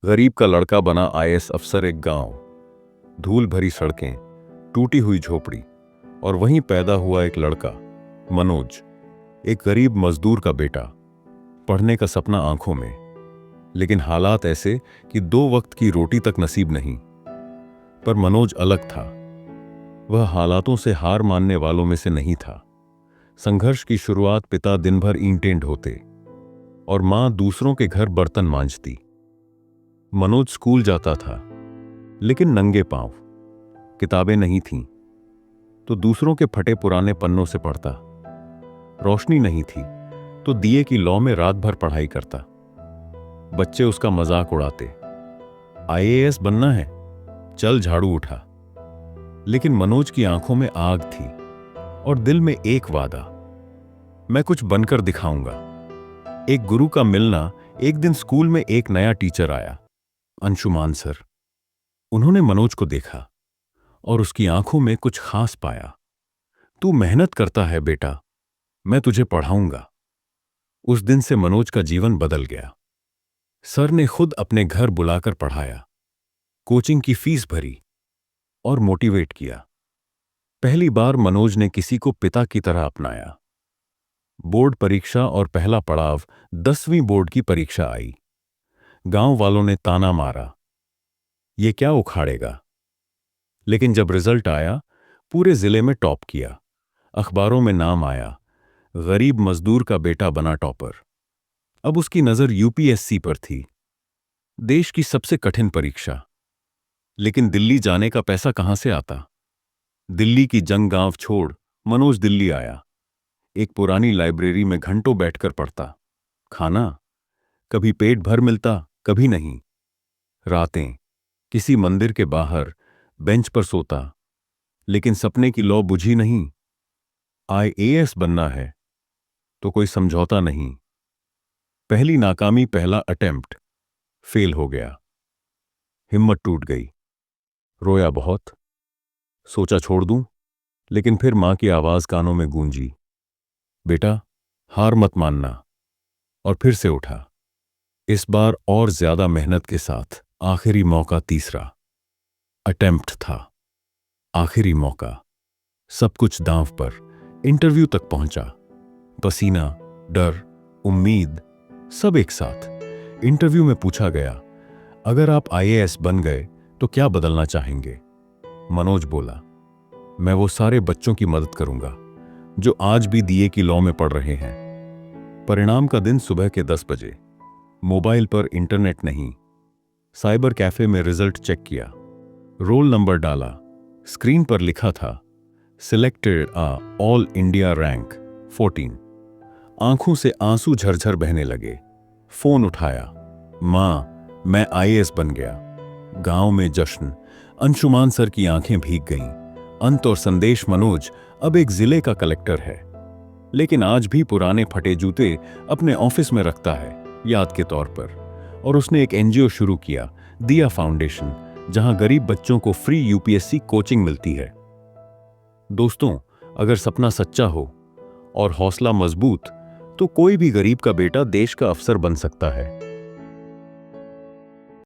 गरीब का लड़का बना आईएएस अफसर। एक गांव, धूल भरी सड़कें, टूटी हुई झोपड़ी, और वहीं पैदा हुआ एक लड़का, मनोज, एक गरीब मजदूर का बेटा, पढ़ने का सपना आंखों में, लेकिन हालात ऐसे कि 2 वक्त की रोटी तक नसीब नहीं। पर मनोज अलग था। वह हालातों से हार मानने वालों में से नहीं था। संघर्ष की शुरुआत पिता दिन भर ईंटें ढोते और मां दूसरों के घर बर्तन मांजती। मनोज स्कूल जाता था, लेकिन नंगे पांव। किताबें नहीं थीं, तो दूसरों के फटे पुराने पन्नों से पढ़ता। रोशनी नहीं थी, तो दिए की लौ में रात भर पढ़ाई करता। बच्चे उसका मजाक उड़ाते, आईएएस बनना है, चल झाड़ू उठा। लेकिन मनोज की आंखों में आग थी और दिल में एक वादा, मैं कुछ बनकर दिखाऊंगा। एक गुरु का मिलना। एक दिन स्कूल में एक नया टीचर आया, अंशुमान सर। उन्होंने मनोज को देखा और उसकी आंखों में कुछ खास पाया। तू मेहनत करता है बेटा, मैं तुझे पढ़ाऊंगा। उस दिन से मनोज का जीवन बदल गया। सर ने खुद अपने घर बुलाकर पढ़ाया, कोचिंग की फीस भरी और मोटिवेट किया। पहली बार मनोज ने किसी को पिता की तरह अपनाया। बोर्ड परीक्षा और पहला पड़ाव 10वीं बोर्ड की परीक्षा आई। गांव वालों ने ताना मारा, ये क्या उखाड़ेगा। लेकिन जब रिजल्ट आया, पूरे जिले में टॉप किया। अखबारों में नाम आया, गरीब मजदूर का बेटा बना टॉपर। अब उसकी नजर यूपीएससी पर थी, देश की सबसे कठिन परीक्षा। लेकिन दिल्ली जाने का पैसा कहां से आता। दिल्ली की जंग गांव छोड़ मनोज दिल्ली आया। एक पुरानी लाइब्रेरी में घंटों बैठकर पढ़ता। खाना कभी पेट भर मिलता, कभी नहीं। रातें किसी मंदिर के बाहर बेंच पर सोता, लेकिन सपने की लौ बुझी नहीं। आईएएस बनना है तो कोई समझौता नहीं। पहली नाकामी, पहला अटेम्प्ट फेल हो गया। हिम्मत टूट गई, रोया बहुत, सोचा छोड़ दूं। लेकिन फिर मां की आवाज कानों में गूंजी, बेटा हार मत मानना। और फिर से उठा, इस बार और ज्यादा मेहनत के साथ। आखिरी मौका, तीसरा अटेम्प्ट था, आखिरी मौका। सब कुछ दांव पर। इंटरव्यू तक पहुंचा। पसीना, डर, उम्मीद, सब एक साथ। इंटरव्यू में पूछा गया, अगर आप आईएएस बन गए तो क्या बदलना चाहेंगे। मनोज बोला, मैं वो सारे बच्चों की मदद करूंगा जो आज भी दिए की लौ में पढ़ रहे हैं। परिणाम का दिन, सुबह के 10 बजे। मोबाइल पर इंटरनेट नहीं। साइबर कैफे में रिजल्ट चेक किया, रोल नंबर डाला। स्क्रीन पर लिखा था, सिलेक्टेड ऑल इंडिया रैंक 14। आंखों से आंसू झरझर बहने लगे। फोन उठाया, मां मैं आईएएस बन गया। गांव में जश्न। अंशुमान सर की आंखें भीग गईं। अंत और संदेश, मनोज अब एक जिले का कलेक्टर है, लेकिन आज भी पुराने फटे जूते अपने ऑफिस में रखता है, याद के तौर पर। और उसने एक एनजीओ शुरू किया, दिया फाउंडेशन, जहां गरीब बच्चों को फ्री यूपीएससी कोचिंग मिलती है। दोस्तों, अगर सपना सच्चा हो और हौसला मजबूत, तो कोई भी गरीब का बेटा देश का अफसर बन सकता है।